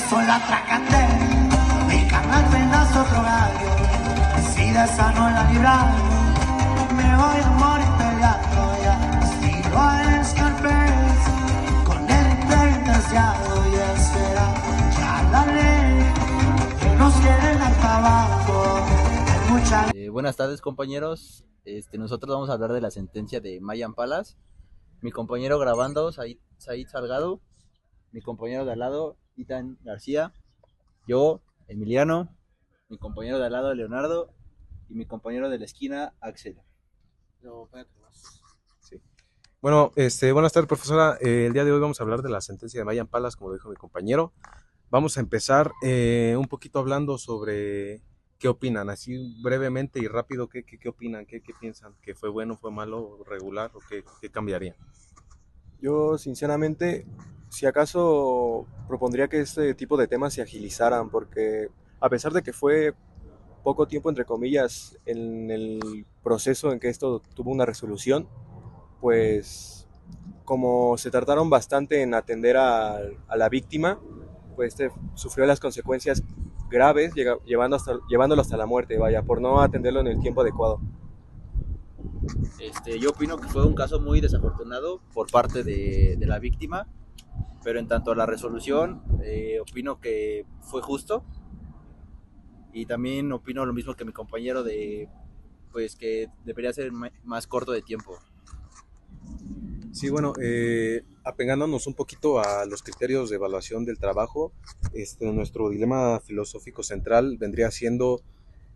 son la tracandera, mi canal pedazo otro gallo, si de esa no la libramos, me voy a morir peleando ya, estilo al Scarface, con el desgraciado y espera, ya la ley, que nos quieren dar para abajo, hay mucha... Buenas tardes, compañeros. Nosotros vamos a hablar de la sentencia de Mayan Palace. Mi compañero grabando, Said Salgado. Mi compañero de al lado, Ethan García. Yo, Emiliano. Mi compañero de al lado, Leonardo. Y mi compañero de la esquina, Axel. Sí. Bueno, buenas tardes, profesora. El día de hoy vamos a hablar de la sentencia de Mayan Palace, como dijo mi compañero. Vamos a empezar un poquito hablando sobre qué opinan, así brevemente y rápido, qué opinan, qué piensan, que fue bueno, fue malo, regular o qué cambiaría. Yo, sinceramente, si acaso propondría que este tipo de temas se agilizaran, porque a pesar de que fue poco tiempo, entre comillas, en el proceso en que esto tuvo una resolución, pues como se tardaron bastante en atender a la víctima, pues sufrió las consecuencias graves, llevándolo hasta la muerte, vaya, por no atenderlo en el tiempo adecuado. Yo opino que fue un caso muy desafortunado por parte de la víctima, pero en tanto a la resolución, opino que fue justo, y también opino lo mismo que mi compañero pues que debería ser más corto de tiempo. Sí, bueno, apegándonos un poquito a los criterios de evaluación del trabajo, nuestro dilema filosófico central vendría siendo: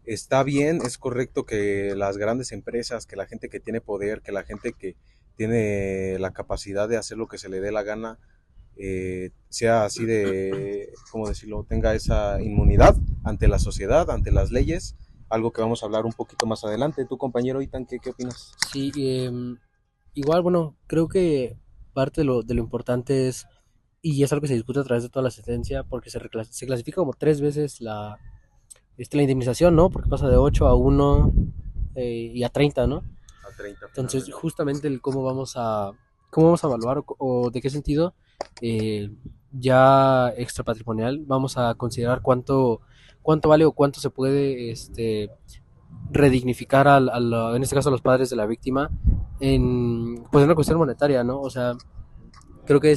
está bien, es correcto que las grandes empresas, que la gente que tiene poder, que la gente que tiene la capacidad de hacer lo que se le dé la gana, sea así de, ¿cómo decirlo?, tenga esa inmunidad ante la sociedad, ante las leyes, algo que vamos a hablar un poquito más adelante. ¿Tu compañero Itan, qué opinas? Sí, igual, bueno, creo que parte de lo importante es, y es algo que se discute a través de toda la sentencia, porque se clasifica como 3 veces la indemnización, ¿no? Porque pasa de 8 a 1 y a 30, ¿no? A 30. Entonces, justamente el cómo vamos a evaluar o de qué sentido, ya extrapatrimonial, vamos a considerar cuánto vale o cuánto se puede redignificar en este caso a los padres de la víctima en pues una cuestión monetaria, ¿no? O sea, creo que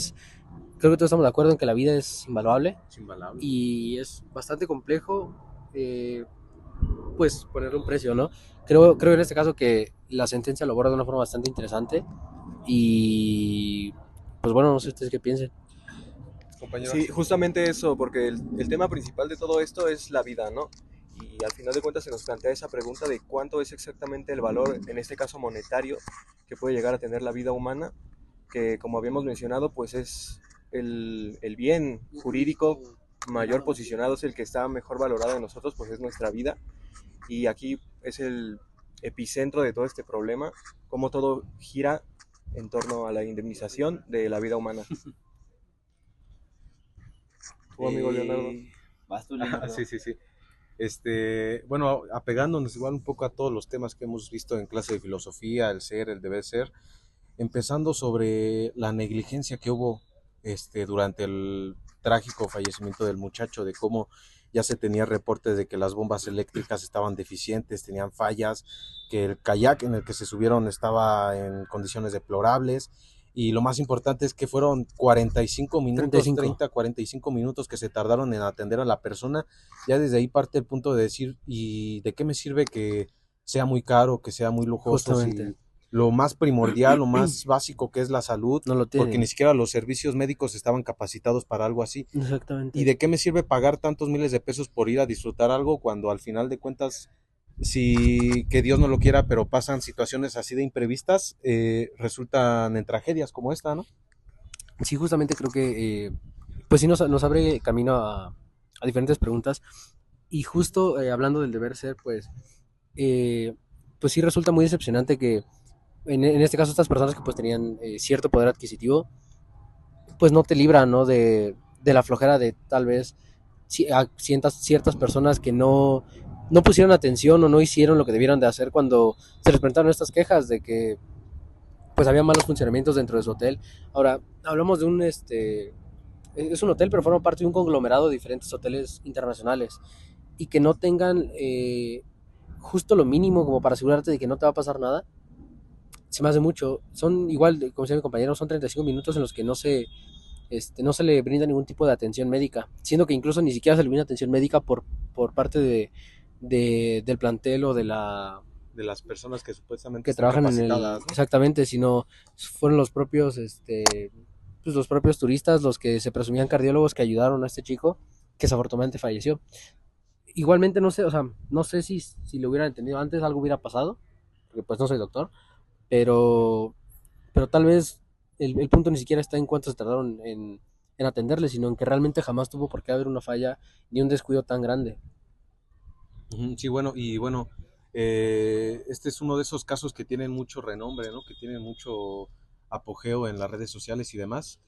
todos estamos de acuerdo en que la vida es invaluable y es bastante complejo pues ponerle un precio, ¿no? Creo en este caso que la sentencia lo aborda de una forma bastante interesante y pues bueno, no sé ustedes qué piensen. Compañero. Sí, justamente eso, porque el tema principal de todo esto es la vida, ¿no? Y al final de cuentas se nos plantea esa pregunta de cuánto es exactamente el valor, en este caso monetario, que puede llegar a tener la vida humana, que como habíamos mencionado, pues es el bien jurídico mayor posicionado, es el que está mejor valorado de nosotros, pues es nuestra vida. Y aquí es el epicentro de todo este problema, cómo todo gira en torno a la indemnización de la vida humana. Tu amigo Leonardo. ¿Vas tú, Leonardo? Sí. Bueno, apegándonos igual un poco a todos los temas que hemos visto en clase de filosofía, el ser, el deber ser, empezando sobre la negligencia que hubo durante el trágico fallecimiento del muchacho, de cómo ya se tenía reportes de que las bombas eléctricas estaban deficientes, tenían fallas, que el kayak en el que se subieron estaba en condiciones deplorables, y lo más importante es que fueron 45 minutos, 45 minutos que se tardaron en atender a la persona. Ya desde ahí parte el punto de decir, ¿y de qué me sirve que sea muy caro, que sea muy lujoso? Si lo más primordial, lo más básico, que es la salud, no lo tienen, porque ni siquiera los servicios médicos estaban capacitados para algo así. Exactamente. ¿Y de qué me sirve pagar tantos miles de pesos por ir a disfrutar algo cuando al final de cuentas, si que Dios no lo quiera, pero pasan situaciones así de imprevistas, resultan en tragedias como esta, ¿no? Sí, justamente creo que pues sí nos abre camino a diferentes preguntas, y justo hablando del deber ser, pues sí resulta muy decepcionante que en este caso estas personas que pues tenían cierto poder adquisitivo, pues no te libran, ¿no? de la flojera de tal vez a ciertas personas que no pusieron atención o no hicieron lo que debieron de hacer cuando se les presentaron estas quejas de que pues había malos funcionamientos dentro de su hotel. Ahora, hablamos de es un hotel, pero forma parte de un conglomerado de diferentes hoteles internacionales y que no tengan justo lo mínimo como para asegurarte de que no te va a pasar nada, se me hace mucho. Son igual, como decía mi compañero, son 35 minutos en los que no se le brinda ningún tipo de atención médica, siendo que incluso ni siquiera se le brinda atención médica por parte del plantel o De las personas que supuestamente que están trabajan capacitadas, ¿no? exactamente, sino fueron pues los propios turistas los que se presumían cardiólogos que ayudaron a este chico que desafortunadamente falleció. Igualmente no sé, o sea, no sé si lo hubieran entendido antes algo hubiera pasado, porque pues no soy doctor, pero, pero tal vez el punto ni siquiera está en cuánto se tardaron en atenderle, sino en que realmente jamás tuvo por qué haber una falla ni un descuido tan grande. Ujú, sí, bueno, y bueno, este es uno de esos casos que tienen mucho renombre, ¿no? Que tienen mucho apogeo en las redes sociales y demás.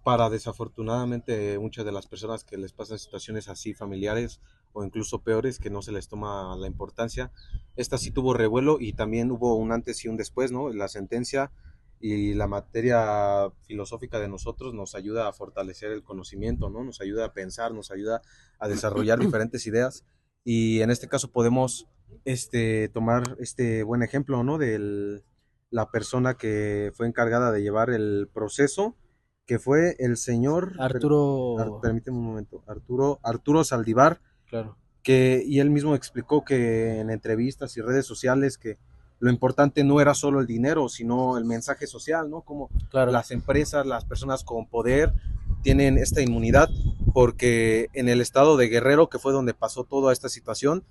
Para desafortunadamente muchas de las personas que les pasan situaciones así familiares o incluso peores que no se les toma la importancia. Esta sí tuvo revuelo y también hubo un antes y un después, ¿no? La sentencia y la materia filosófica de nosotros nos ayuda a fortalecer el conocimiento, ¿no? Nos ayuda a pensar, nos ayuda a desarrollar diferentes ideas y en este caso podemos tomar este buen ejemplo, ¿no? De la persona que fue encargada de llevar el proceso, que fue el señor, Arturo, permíteme un momento, Arturo Saldívar, claro, y él mismo explicó que en entrevistas y redes sociales que lo importante no era solo el dinero, sino el mensaje social, ¿no? Como claro. las empresas, las personas con poder tienen esta inmunidad, porque en el estado de Guerrero, que fue donde pasó toda esta situación,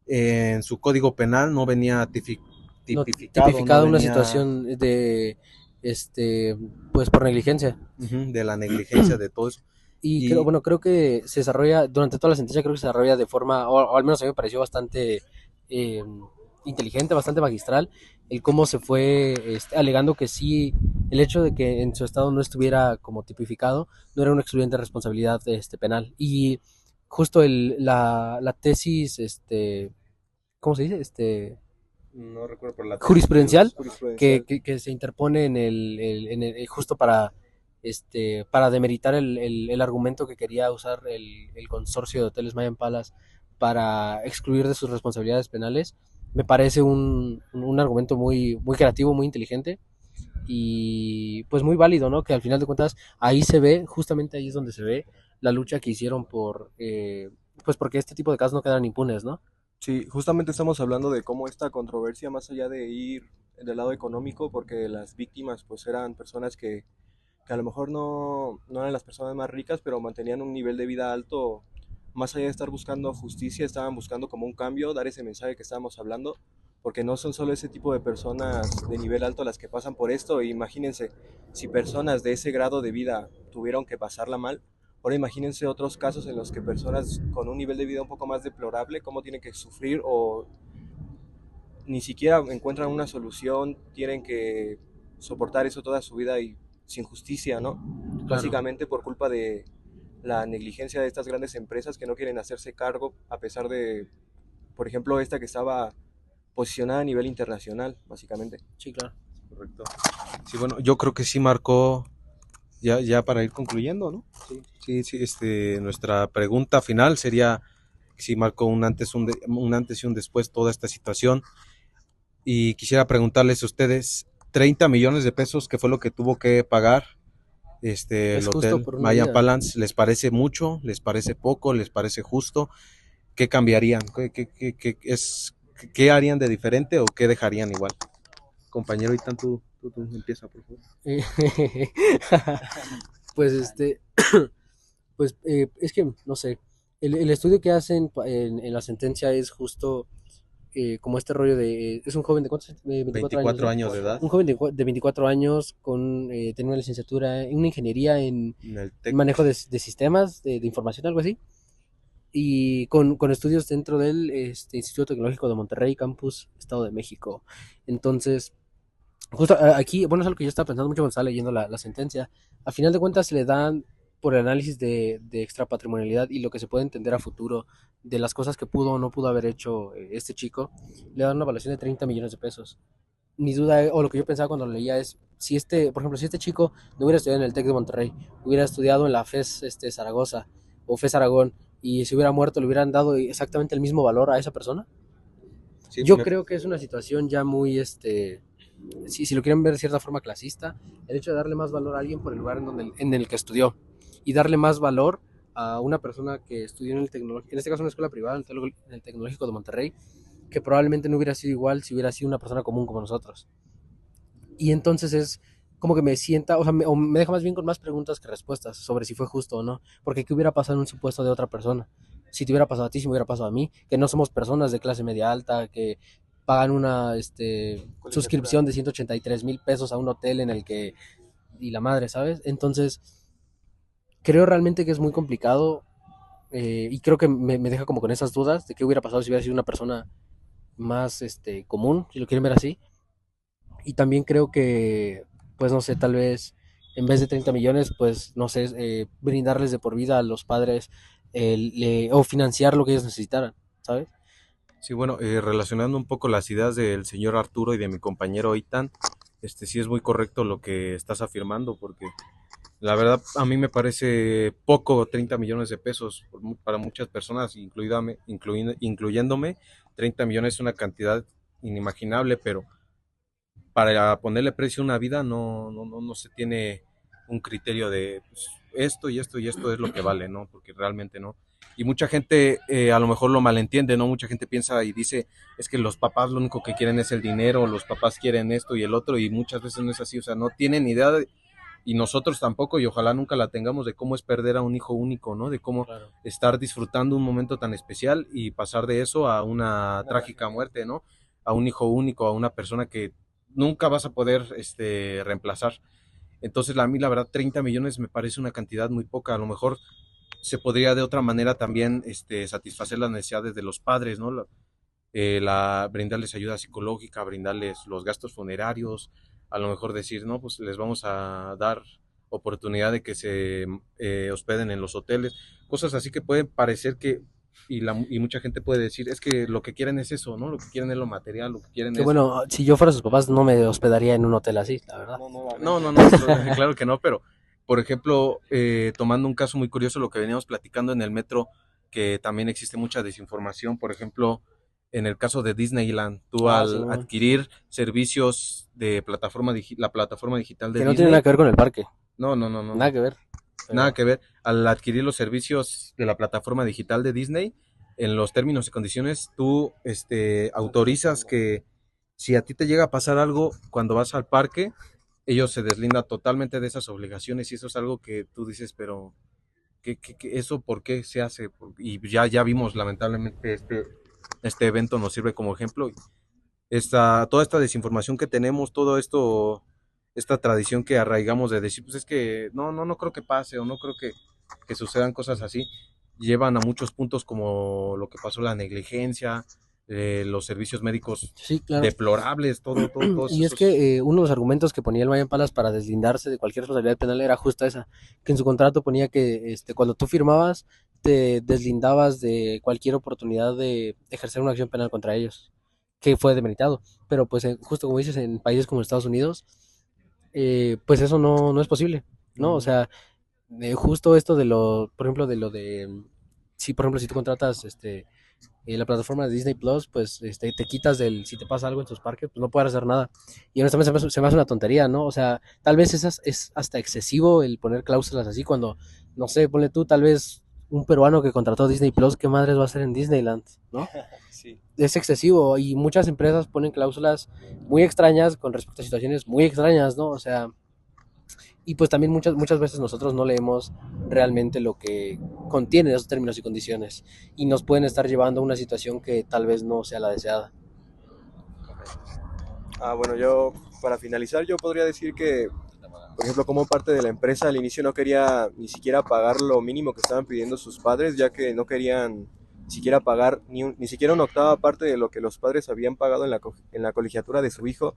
en su código penal no venía No, tipificado, no tipificada una venía situación de, pues por negligencia. de la negligencia de todo eso. Y creo, Y bueno, creo que se desarrolla, durante toda la sentencia creo que se desarrolla de forma, o al menos a mí me pareció bastante eh, inteligente, bastante magistral, el cómo se fue alegando que sí, el hecho de que en su estado no estuviera como tipificado, no era un excluyente de responsabilidad penal. Y justo la tesis, ¿cómo se dice? no recuerdo por la tesis, Jurisprudencial Jurisprudencial. que se interpone justo para demeritar el argumento que quería usar el consorcio de hoteles Mayan Palace para excluir de sus responsabilidades penales. Me parece un argumento muy creativo, muy inteligente y pues muy válido, ¿no? Que al final de cuentas ahí se ve, justamente ahí es donde se ve la lucha que hicieron pues porque este tipo de casos no quedan impunes, ¿no? Sí, justamente estamos hablando de cómo esta controversia, más allá de ir del lado económico, porque las víctimas pues eran personas que a lo mejor no eran las personas más ricas, pero mantenían un nivel de vida alto, más allá de estar buscando justicia, estaban buscando como un cambio, dar ese mensaje que estábamos hablando, porque no son solo ese tipo de personas de nivel alto las que pasan por esto. Imagínense, si personas de ese grado de vida tuvieron que pasarla mal, ahora imagínense otros casos en los que personas con un nivel de vida un poco más deplorable, cómo tienen que sufrir o ni siquiera encuentran una solución, tienen que soportar eso toda su vida y sin justicia, ¿no? Claro. Básicamente por culpa de la negligencia de estas grandes empresas que no quieren hacerse cargo a pesar de, por ejemplo, esta que estaba posicionada a nivel internacional, básicamente. Sí, claro. correcto. Sí, bueno, yo creo que sí marcó, ya para ir concluyendo, ¿no? Sí, nuestra pregunta final sería si marcó un antes, un antes y un después toda esta situación. Y quisiera preguntarles a ustedes, 30 millones de pesos, que fue lo que tuvo que pagar Es el justo hotel por una Mayan vida. Palace, ¿les parece mucho? ¿Les parece poco? ¿Les parece justo? ¿Qué cambiarían? ¿Qué harían de diferente o qué dejarían igual? Compañero, y tú empieza, por favor. Pues pues es que no sé, el estudio que hacen en la sentencia es justo como este rollo de, es un joven de ¿cuántos? 24 años, 24 ¿no? años de edad Un joven de 24 años tiene una licenciatura, una ingeniería en el en TEC. manejo de sistemas, de información, algo así, y con estudios dentro del Instituto Tecnológico de Monterrey, Campus, Estado de México. Entonces, justo aquí, bueno, es algo que yo estaba pensando mucho cuando estaba leyendo la sentencia. A final de cuentas, se le dan por el análisis de extrapatrimonialidad y lo que se puede entender a futuro de las cosas que pudo o no pudo haber hecho este chico, le dan una evaluación de 30 millones de pesos. mi duda, o lo que yo pensaba cuando lo leía es, si por ejemplo, si este chico no hubiera estudiado en el TEC de Monterrey, hubiera estudiado en la FES Zaragoza o FES Aragón, y si hubiera muerto, ¿le hubieran dado exactamente el mismo valor a esa persona? Sí, Yo creo que es una situación ya muy, si lo quieren ver de cierta forma clasista, el hecho de darle más valor a alguien por el lugar en el que estudió y darle más valor a una persona que estudió en el tecnológico, en este caso en una escuela privada, en el Tecnológico de Monterrey, que probablemente no hubiera sido igual si hubiera sido una persona común como nosotros. Y entonces es como que me sienta, o me deja más bien con más preguntas que respuestas sobre si fue justo o no, porque qué hubiera pasado en un supuesto de otra persona. Si te hubiera pasado a ti, si me hubiera pasado a mí, que no somos personas de clase media alta, que pagan una suscripción de 183,000 pesos a un hotel en el que, y la madre, ¿sabes? Entonces, creo realmente que es muy complicado, y creo que me deja como con esas dudas de qué hubiera pasado si hubiera sido una persona más común, si lo quieren ver así. Y también creo que, pues no sé, tal vez en vez de 30 millones, pues no sé, brindarles de por vida a los padres, o financiar lo que ellos necesitaran, ¿sabes? Sí, bueno, relacionando un poco las ideas del señor Arturo y de mi compañero Itan, sí es muy correcto lo que estás afirmando, porque la verdad a mí me parece poco 30 millones de pesos para muchas personas, incluyéndome. 30 millones es una cantidad inimaginable, pero para ponerle precio a una vida no se tiene un criterio de pues, esto y esto y esto es lo que vale, ¿no? Porque realmente no. Y mucha gente a lo mejor lo malentiende, ¿no? Mucha gente piensa y dice, es que los papás lo único que quieren es el dinero, los papás quieren esto y el otro, y muchas veces no es así, o sea, no tienen idea y nosotros tampoco, y ojalá nunca la tengamos, de cómo es perder a un hijo único, ¿no? De cómo Claro. estar disfrutando un momento tan especial y pasar de eso a una trágica muerte, ¿no? A un hijo único, a una persona que nunca vas a poder reemplazar. Entonces, a mí la verdad, 30 millones me parece una cantidad muy poca. A lo mejor se podría de otra manera también satisfacer las necesidades de los padres, ¿no? Brindarles ayuda psicológica, brindarles los gastos funerarios, a lo mejor decir, no, pues les vamos a dar oportunidad de que se hospeden en los hoteles, cosas así que pueden parecer que, y mucha gente puede decir, es que lo que quieren es eso, ¿no? Lo que quieren es lo material, lo que quieren Que es... bueno, si yo fuera sus papás no me hospedaría en un hotel así, la verdad. No, claro que no, pero por ejemplo, tomando un caso muy curioso, lo que veníamos platicando en el metro, que también existe mucha desinformación, por ejemplo, en el caso de Disneyland, tú Ah, sí, al adquirir servicios de la plataforma digital de que no tiene nada Disney, que ver con el parque, nada no, que ver. nada Pero, que ver, al adquirir los servicios de la plataforma digital de Disney, en los términos y condiciones, tú autorizas que si a ti te llega a pasar algo cuando vas al parque, ellos se deslindan totalmente de esas obligaciones y eso es algo que tú dices, pero ¿eso por qué se hace? Y ya vimos lamentablemente este evento nos sirve como ejemplo. Toda esta desinformación que tenemos, todo esto, esta tradición que arraigamos de decir, pues es que no creo que pase o no creo que sucedan cosas así, llevan a muchos puntos como lo que pasó, la negligencia, los servicios médicos sí, claro. deplorables, todos Y es esos... que uno de los argumentos que ponía el Mayan Palas para deslindarse de cualquier responsabilidad penal era justo esa, que en su contrato ponía que cuando tú firmabas te deslindabas de cualquier oportunidad de ejercer una acción penal contra ellos, que fue demeritado. Pero pues justo como dices, en países como Estados Unidos, pues eso no es posible, ¿no? O sea, justo esto por ejemplo, si por ejemplo si tú contratas la plataforma de Disney Plus, pues te quitas si te pasa algo en tus parques, pues no puedes hacer nada. Y honestamente se me hace una tontería, ¿no? O sea, tal vez es hasta excesivo el poner cláusulas así cuando, no sé, ponle tú, tal vez un peruano que contrató Disney Plus, ¿qué madres va a hacer en Disneyland, no? Sí. Es excesivo y muchas empresas ponen cláusulas muy extrañas con respecto a situaciones muy extrañas, ¿no? O sea, y pues también muchas veces nosotros no leemos realmente lo que contienen esos términos y condiciones y nos pueden estar llevando a una situación que tal vez no sea la deseada. Bueno, yo para finalizar yo podría decir que, por ejemplo, como parte de la empresa al inicio no quería ni siquiera pagar lo mínimo que estaban pidiendo sus padres, ya que no querían ni siquiera pagar ni siquiera una octava parte de lo que los padres habían pagado en la colegiatura de su hijo,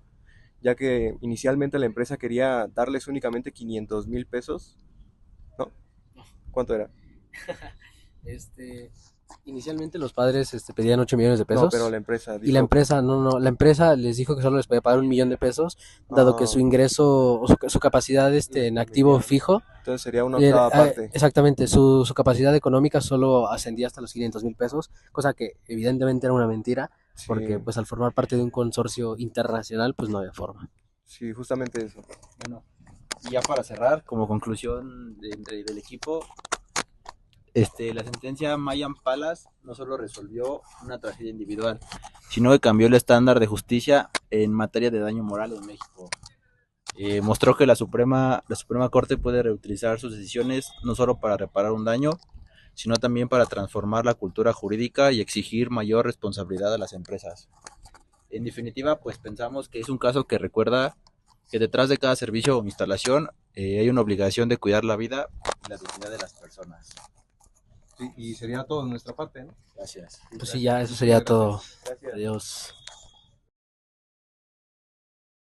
ya que inicialmente la empresa quería darles únicamente 500,000 pesos. ¿No? ¿Cuánto era? Inicialmente los padres pedían 8 millones de pesos. No, pero la empresa Y la empresa, no, la empresa les dijo que solo les podía pagar 1 millón de pesos, dado que su ingreso o su capacidad en activo fijo, entonces sería una octava parte. exactamente, su capacidad económica solo ascendía hasta los 500,000 pesos, cosa que evidentemente era una mentira, Sí, porque pues al formar parte de un consorcio internacional, pues no había forma. sí, justamente eso. Bueno, y ya para cerrar, como conclusión del equipo, la sentencia Mayan Palace no solo resolvió una tragedia individual, sino que cambió el estándar de justicia en materia de daño moral en México. Mostró que la Suprema Corte puede reutilizar sus decisiones no solo para reparar un daño, sino también para transformar la cultura jurídica y exigir mayor responsabilidad a las empresas. En definitiva, pues pensamos que es un caso que recuerda que detrás de cada servicio o instalación hay una obligación de cuidar la vida y la dignidad de las personas. Sí, y sería todo de nuestra parte, ¿no? Gracias. Pues sí, ya eso sería todo. Gracias. Adiós.